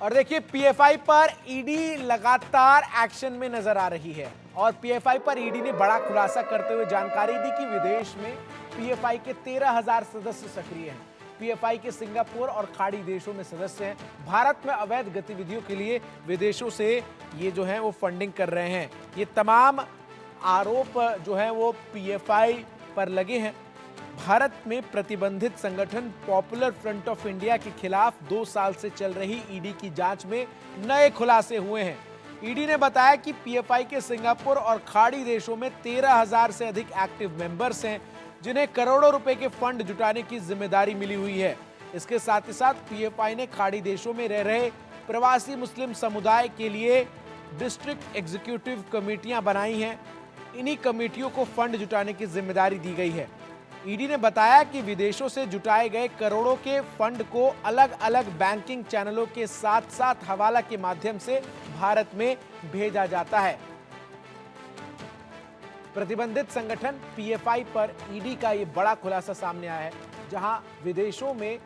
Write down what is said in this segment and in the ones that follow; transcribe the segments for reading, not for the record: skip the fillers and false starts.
और देखिए पीएफआई पर ईडी लगातार एक्शन में नजर आ रही है और पीएफआई पर ईडी ने बड़ा खुलासा करते हुए जानकारी दी कि विदेश में पीएफआई के 13,000 सदस्य सक्रिय हैं। पीएफआई के सिंगापुर और खाड़ी देशों में सदस्य हैं। भारत में अवैध गतिविधियों के लिए विदेशों से ये जो है वो फंडिंग कर रहे हैं। ये तमाम आरोप जो है वो पीएफआई पर लगे हैं। भारत में प्रतिबंधित संगठन पॉपुलर फ्रंट ऑफ इंडिया के खिलाफ 2 साल से चल रही ईडी की जांच में नए खुलासे हुए हैं। ईडी ने बताया कि पीएफआई के सिंगापुर और खाड़ी देशों में 13,000 से अधिक एक्टिव मेंबर्स हैं, जिन्हें करोड़ों रुपए के फंड जुटाने की जिम्मेदारी मिली हुई है। इसके साथ ही साथ पीएफआई ने खाड़ी देशों में रह रहे प्रवासी मुस्लिम समुदाय के लिए डिस्ट्रिक्ट एग्जीक्यूटिव कमेटियां बनाई हैं। इन्हीं कमेटियों को फंड जुटाने की जिम्मेदारी दी गई है। ईडी ने बताया कि विदेशों से जुटाए गए करोड़ों के फंड को अलग अलग बैंकिंग चैनलों के साथ साथ हवाला के माध्यम से भारत में भेजा जाता है। प्रतिबंधित संगठन पीएफआई पर ईडी का यह बड़ा खुलासा सामने आया है, जहां विदेशों में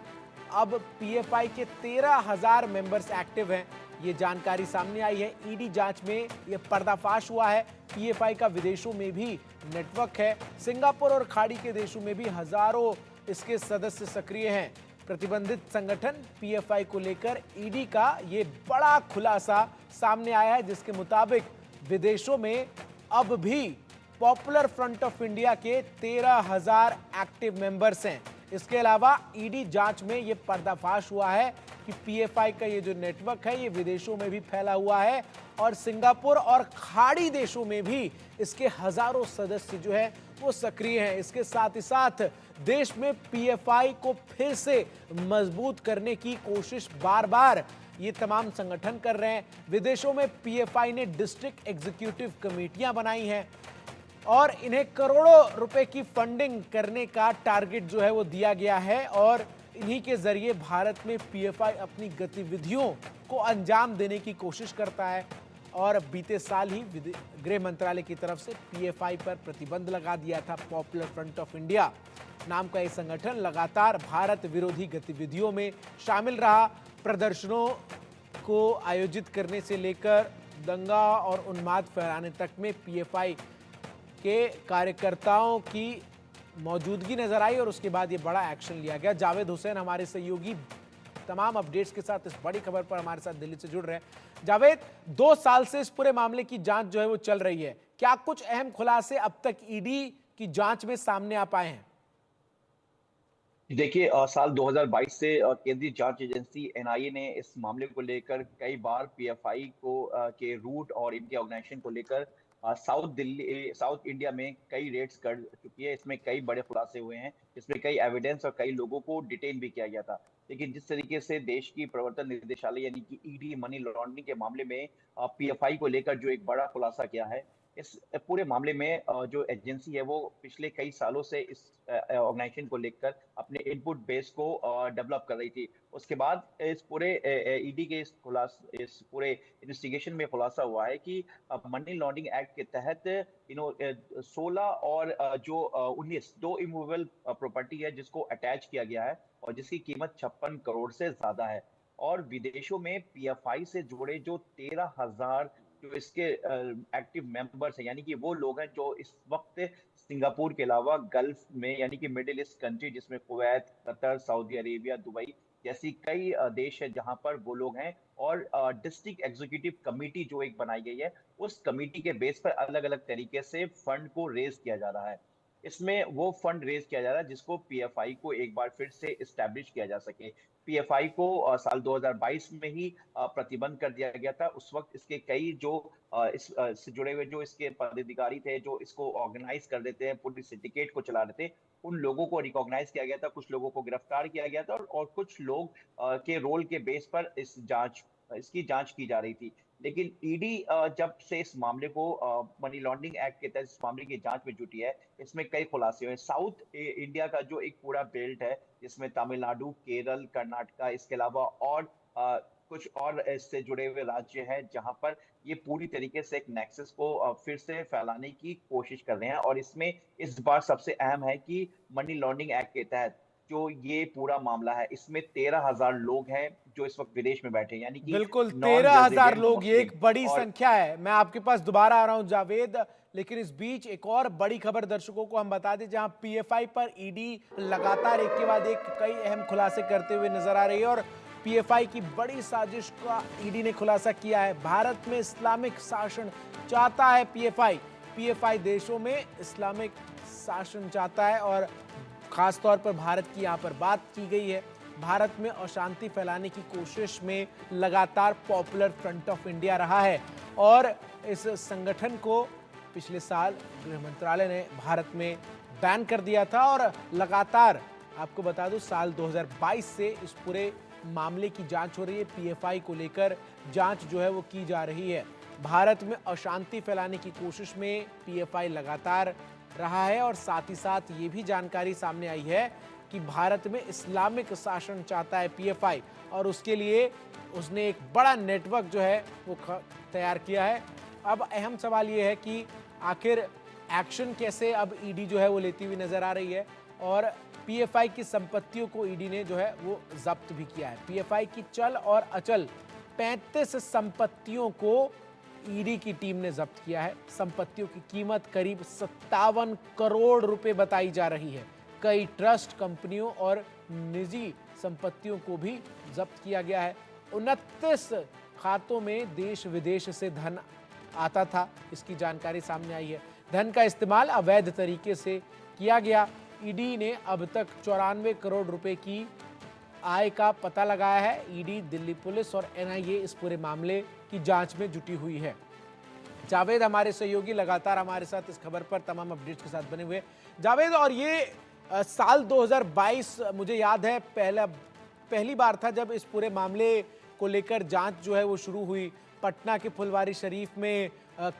अब पीएफआई के 13,000 मेंबर्स एक्टिव हैं। ये जानकारी सामने आई है। ईडी जांच में यह पर्दाफाश हुआ है। पीएफआई का विदेशों में भी नेटवर्क है। सिंगापुर और खाड़ी के देशों में भी हजारों इसके सदस्य सक्रिय हैं। प्रतिबंधित संगठन पीएफआई को लेकर ईडी का ये बड़ा खुलासा सामने आया है, जिसके मुताबिक विदेशों में अब भी पॉपुलर फ्रंट ऑफ इंडिया के 13,000 एक्टिव मेंबर्स हैं। इसके अलावा ईडी जांच में यह पर्दाफाश हुआ है कि पीएफआई का ये जो नेटवर्क है ये विदेशों में भी फैला हुआ है और सिंगापुर और खाड़ी देशों में भी इसके हजारों सदस्य जो है वो सक्रिय हैं। इसके साथ ही साथ देश में पीएफआई को फिर से मजबूत करने की कोशिश बार बार ये तमाम संगठन कर रहे हैं। विदेशों में पीएफआई ने डिस्ट्रिक्ट एग्जीक्यूटिव कमेटियां बनाई हैं और इन्हें करोड़ों रुपए की फंडिंग करने का टारगेट जो है वो दिया गया है और इन्हीं के जरिए भारत में पीएफआई अपनी गतिविधियों को अंजाम देने की कोशिश करता है। और बीते साल ही गृह मंत्रालय की तरफ से पीएफआई पर प्रतिबंध लगा दिया था। पॉपुलर फ्रंट ऑफ इंडिया नाम का यह संगठन लगातार भारत विरोधी गतिविधियों में शामिल रहा। प्रदर्शनों को आयोजित करने से लेकर दंगा और उन्माद फैलाने तक में पीएफआई के कार्यकर्ताओं की मौजूदगी नजर आई और उसके बाद ये बड़ा एक्शन लिया गया। जावेद हुसैन हमारे सहयोगी तमाम अपडेट्स के साथ इस बड़ी खबर पर हमारे साथ दिल्ली से जुड़ रहे हैं। जावेद, 2 साल से इस पूरे मामले की जांच जो है वो चल रही है। क्या कुछ अहम खुलासे अब तक ईडी की जांच में सामने आ पाए हैं? देखिए, साल 2022 से केंद्रीय जांच एजेंसी एनआईए ने इस मामले को लेकर कई बार पीएफआई को के रूट और इनके ऑर्गेनाइजेशन को लेकर साउथ इंडिया में कई रेड्स कर चुकी है। इसमें कई बड़े खुलासे हुए हैं। इसमें कई एविडेंस और कई लोगों को डिटेन भी किया गया था। लेकिन जिस तरीके से देश की प्रवर्तन निदेशालय यानी कि ईडी मनी लॉन्ड्रिंग के मामले में पीएफआई को लेकर जो एक बड़ा खुलासा किया है, इस पूरे मामले में जो एजेंसी है वो पिछले कई सालों से इस ऑर्गेनाइजेशन को लेकर अपने इनपुट बेस को डेवलप कर रही थी। उसके बाद इस पूरे ईडी के इस पूरे इन्वेस्टिगेशन में खुलासा हुआ है कि मनी लॉन्ड्रिंग एक्ट के तहत 16 और जो 19 दो इमूवेबल प्रॉपर्टी है जिसको अटैच किया गया है और जिसकी कीमत 56 करोड़ से ज्यादा है। और विदेशों में पीएफआई से जुड़े जो 13,000 जो इसके एक्टिव मेंबर्स हैं, यानी कि वो लोग हैं जो इस वक्त सिंगापुर के अलावा गल्फ में यानी कि मिडिल ईस्ट कंट्री जिसमें Kuwait, Qatar, Saudi Arabia, Dubai जैसी कई देश है जहां पर वो लोग हैं। और डिस्ट्रिक्ट एग्जीक्यूटिव कमेटी जो एक बनाई गई है, उस कमेटी के बेस पर अलग अलग तरीके से फंड को रेज किया जा रहा है। इसमें वो फंड रेज किया जा रहा है जिसको पीएफआई को एक बार फिर से इस्टेब्लिश किया जा सके। पीएफआई को साल 2022 में ही प्रतिबंध कर दिया गया था। उस वक्त इसके कई जो इससे जुड़े हुए जो इसके पदाधिकारी थे, जो इसको ऑर्गेनाइज कर देते हैं, पूरी सिंडिकेट को चला रहे थे, उन लोगों को रिकॉग्नाइज किया गया था, कुछ लोगों को गिरफ्तार किया गया था और कुछ लोग के रोल के बेस पर इसकी जांच की जा रही थी। लेकिन ईडी जब से इस मामले को मनी लॉन्ड्रिंग एक्ट के तहत इस मामले की जांच में जुटी है, इसमें कई खुलासे हुए। साउथ इंडिया का जो एक पूरा बेल्ट है जिसमें तमिलनाडु, केरल, कर्नाटका, इसके अलावा और कुछ और इससे जुड़े हुए राज्य हैं जहां पर ये पूरी तरीके से एक नेक्सस को फिर से फैलाने की कोशिश कर रहे हैं। और इसमें इस बार सबसे अहम है कि मनी लॉन्ड्रिंग एक्ट के तहत जो ये पूरा मामला है, इसमें 13,000 लोग हैं जो इस वक्त विदेश में बैठे हैं, यानी कि बिल्कुल, नॉन 13,000 रेजिडेंट लोग, ये मुस्लिम। एक बड़ी और संख्या है। मैं आपके पास दोबारा आ रहा हूं जावेद, लेकिन इस बीच एक और बड़ी खबर दर्शकों को हम बता दें, जहां पीएफआई पर ईडी लगातार एक के बाद एक कई अहम खुलासे करते हुए नजर आ रही है और पीएफआई की बड़ी साजिश का ईडी ने खुलासा किया है। भारत में इस्लामिक शासन चाहता है पीएफआई। पीएफआई देशों में इस्लामिक शासन चाहता है और खासतौर पर भारत की यहां पर बात की गई है। भारत में अशांति फैलाने की कोशिश में लगातार पॉपुलर फ्रंट ऑफ इंडिया रहा है और इस संगठन को पिछले साल गृह मंत्रालय ने भारत में बैन कर दिया था और लगातार आपको बता दूं साल 2022 से इस पूरे मामले की जांच हो रही है। पीएफआई को लेकर जांच जो है वो की जा रही है। भारत में अशांति फैलाने की कोशिश में पीएफआई लगातार रहा है और साथ ही साथ ये भी जानकारी सामने आई है कि भारत में इस्लामिक शासन चाहता है पीएफआई और उसके लिए उसने एक बड़ा नेटवर्क जो है वो तैयार किया है। अब अहम सवाल ये है कि आखिर एक्शन कैसे अब ईडी जो है वो लेती हुई नजर आ रही है और पीएफआई की संपत्तियों को ईडी ने जो है वो जब्त भी किया है। पीएफआई की चल और अचल 35 संपत्तियों को ईडी की टीम ने जब्त किया है। संपत्तियों की कीमत करीब 57 करोड़ रुपए बताई जा रही है। कई ट्रस्ट कंपनियों और निजी संपत्तियों को भी जब्त किया गया है। 29 खातों में देश विदेश से धन आता था, इसकी जानकारी सामने आई है। धन का इस्तेमाल अवैध तरीके से किया गया। ईडी ने अब तक 94 करोड़ रुपए की आय का पता लगाया है। ईडी, दिल्ली पुलिस और एनआईए इस पूरे मामले की जांच में जुटी हुई है। जावेद हमारे सहयोगी लगातार हमारे साथ इस खबर पर तमाम अपडेट्स के साथ बने हुए। जावेद, और ये साल 2022 मुझे याद है पहली बार था जब इस पूरे मामले को लेकर जांच जो है वो शुरू हुई। पटना के फुलवारी शरीफ में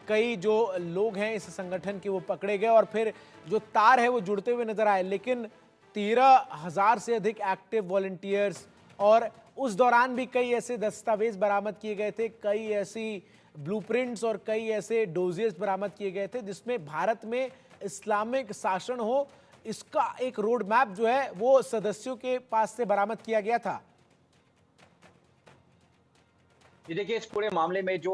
कई जो लोग हैं इस संगठन के वो पकड़े गए और फिर जो तार है वो जुड़ते हुए नजर आए, लेकिन 13,000 से अधिक एक्टिव वॉलंटियर्स और उस दौरान भी कई ऐसे दस्तावेज बरामद किए गए थे, कई ऐसी ब्लूप्रिंट्स और कई ऐसे डोजेस बरामद किए गए थे जिसमें भारत में इस्लामिक शासन हो, इसका एक रोड मैप जो है वो सदस्यों के पास से बरामद किया गया था। ये देखिए, इस पूरे मामले में जो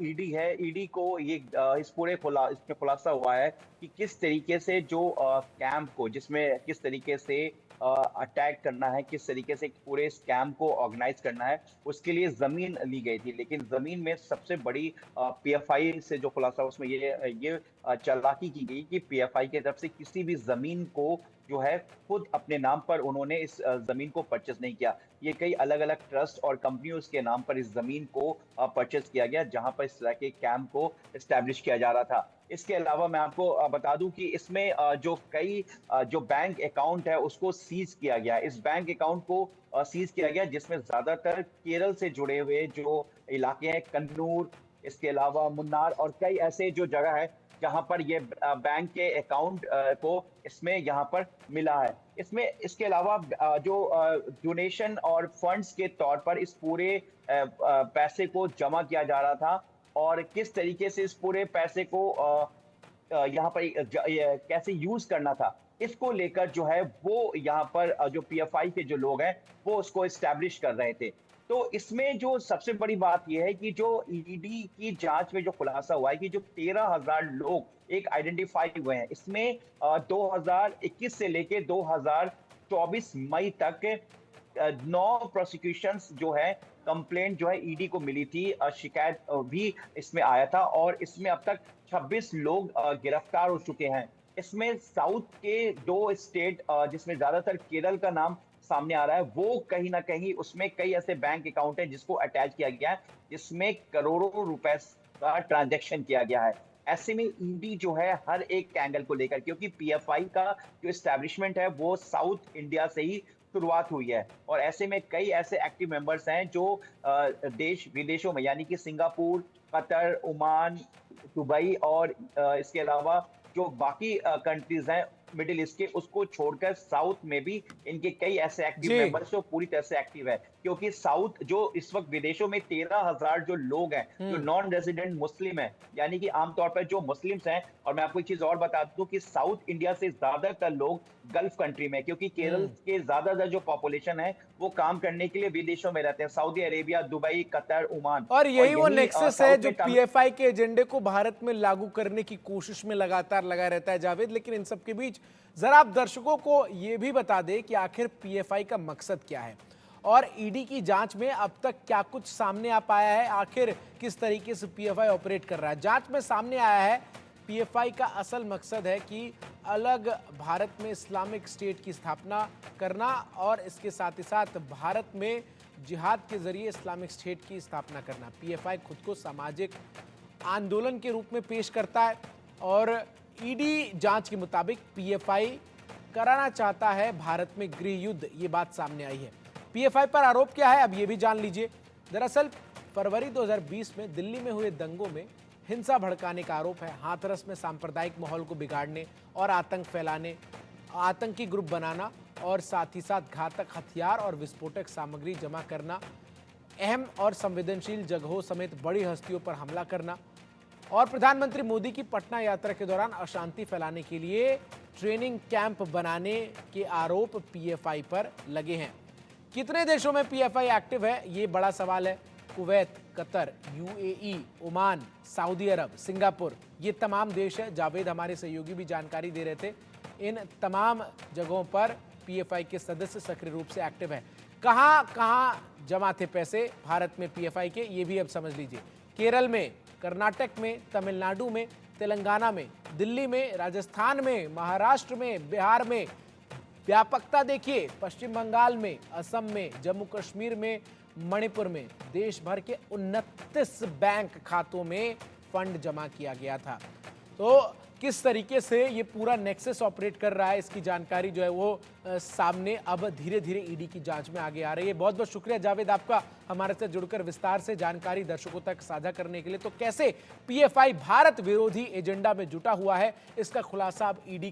ईडी है, ईडी को ये इसमें खुलासा हुआ है कि किस तरीके से जो कैंप को, जिसमें किस तरीके से अटैक करना है, किस तरीके से पूरे इस कैंप को ऑर्गेनाइज करना है, उसके लिए जमीन ली गई थी। लेकिन जमीन में सबसे बड़ी पीएफआई से जो खुलासा उसमें ये चालाकी की गई कि पीएफआई की तरफ से किसी भी जमीन को जो है खुद अपने नाम पर उन्होंने इस जमीन को परचेस नहीं किया। ये कई अलग अलग ट्रस्ट और कंपनियों के नाम पर इस जमीन को परचेस किया गया, जहां पर इस तरह के कैंप को एस्टैब्लिश किया जा रहा था। इसके अलावा मैं आपको बता दूं कि इसमें जो बैंक अकाउंट है उसको सीज किया गया। इस बैंक अकाउंट को सीज किया गया जिसमें ज्यादातर केरल से जुड़े हुए जो इलाके हैं, कन्नूर, इसके अलावा मुन्नार और कई ऐसे जो जगह है जहां पर ये बैंक के अकाउंट को इसमें यहाँ पर मिला है। इसके अलावा जो डोनेशन और फंड्स के तौर पर इस पूरे पैसे को जमा किया जा रहा था और किस तरीके से इस पूरे पैसे को यहाँ पर कैसे यूज करना था, इसको लेकर जो है वो यहाँ पर जो पीएफआई के जो लोग हैं वो उसको एस्टैब्लिश कर रहे थे। तो इसमें जो सबसे बड़ी बात यह है कि जो ईडी की जांच में जो खुलासा हुआ है कि जो 13,000 लोग एक आइडेंटिफाई हुए हैं, इसमें 2021 से लेके 2024 मई तक 9 प्रोसिक्यूशंस जो है, कंप्लेंट जो है ईडी को मिली थी, शिकायत भी इसमें आया था और इसमें अब तक 26 लोग गिरफ्तार हो चुके हैं। इसमें साउथ के 2 स्टेट जिसमें ज्यादातर केरल का नाम सामने आ रहा है, वो कहीं ना कहीं उसमें कई ऐसे बैंक अकाउंट हैं जिसको अटैच किया गया है, जिसमें करोड़ों रुपए का ट्रांजैक्शन किया गया है। ऐसे में ईडी जो है हर एक एंगल को लेकर, क्योंकि पीएफआई का जो एस्टैब्लिशमेंट है वो साउथ इंडिया से ही शुरुआत हुई है और ऐसे में कई ऐसे एक्टिव मेंबर्स हैं जो देश विदेशों में, यानी कि सिंगापुर, कतर, ओमान, दुबई और इसके अलावा जो बाकी कंट्रीज हैं मिडिल ईस्ट के, उसको छोड़कर साउथ में भी इनके कई ऐसे एक्टिव जी। मेंबर्स जो पूरी तरह से एक्टिव है। क्योंकि साउथ जो इस वक्त विदेशों में 13,000 जो लोग हैं, जो नॉन रेजिडेंट मुस्लिम हैं, यानी कि आमतौर पर जो मुस्लिम्स हैं, और मैं आपको एक चीज और बता दूं कि साउथ इंडिया से ज्यादातर लोग गल्फ कंट्री में, क्योंकि केरल के ज्यादातर जो पॉपुलेशन है वो काम करने के लिए विदेशों में रहते हैं, Saudi Arabia, Dubai, Qatar, Oman. और और यही वो यही नेक्सस है साउथ जो में पीएफआई के एजेंडे को भारत में लागू करने की कोशिश में लगातार लगा रहता है जावेद। लेकिन इन सब के बीच जरा आप दर्शकों को यह भी बता दें कि आखिर पीएफआई का मकसद क्या है और ईडी की जांच में अब तक क्या कुछ सामने आ पाया है, आखिर किस तरीके से पीएफआई ऑपरेट कर रहा है। जांच में सामने आया है पीएफआई का असल मकसद है कि अलग भारत में इस्लामिक स्टेट की स्थापना करना और इसके साथ ही साथ भारत में जिहाद के जरिए इस्लामिक स्टेट की स्थापना करना। पीएफआई खुद को सामाजिक आंदोलन के रूप में पेश करता है और ईडी जांच के मुताबिक पीएफआई कराना चाहता है भारत में गृह युद्ध, ये बात सामने आई है। पीएफआई पर आरोप क्या है अब ये भी जान लीजिए। दरअसल फरवरी 2020 में दिल्ली में हुए दंगों में हिंसा भड़काने का आरोप है। हाथरस में सांप्रदायिक माहौल को बिगाड़ने और आतंक फैलाने, आतंकी ग्रुप बनाना और साथ ही साथ घातक हथियार और विस्फोटक सामग्री जमा करना, अहम और संवेदनशील जगहों समेत बड़ी हस्तियों पर हमला करना और प्रधानमंत्री मोदी की पटना यात्रा के दौरान अशांति फैलाने के लिए ट्रेनिंग कैंप बनाने के आरोप पीएफआई पर लगे हैं। कितने देशों में पीएफआई एक्टिव है, ये बड़ा सवाल है। Kuwait, Qatar, UAE, Oman, Saudi Arab, Singapore, ये तमाम देश है। जावेद हमारे सहयोगी भी जानकारी दे रहे थे, इन तमाम जगहों पर पीएफआई के सदस्य सक्रिय रूप से एक्टिव है। कहां कहां जमा थे पैसे भारत में पीएफआई के, ये भी अब समझ लीजिए। केरल में, कर्नाटक में, तमिलनाडु में, तेलंगाना में, दिल्ली में, राजस्थान में, महाराष्ट्र में, बिहार में। व्यापकता देखिए, पश्चिम बंगाल में, असम में, जम्मू कश्मीर में, मणिपुर में। देश भर के 29 बैंक खातों में फंड जमा किया गया था। तो किस तरीके से ये पूरा नेक्सस ऑपरेट कर रहा है, इसकी जानकारी जो है वो सामने अब धीरे धीरे ईडी की जांच में आगे आ रही है। बहुत बहुत शुक्रिया जावेद आपका हमारे साथ जुड़कर विस्तार से जानकारी दर्शकों तक साझा करने के लिए। तो कैसे पीएफआई भारत विरोधी एजेंडा में जुटा हुआ है, इसका खुलासा अब ईडी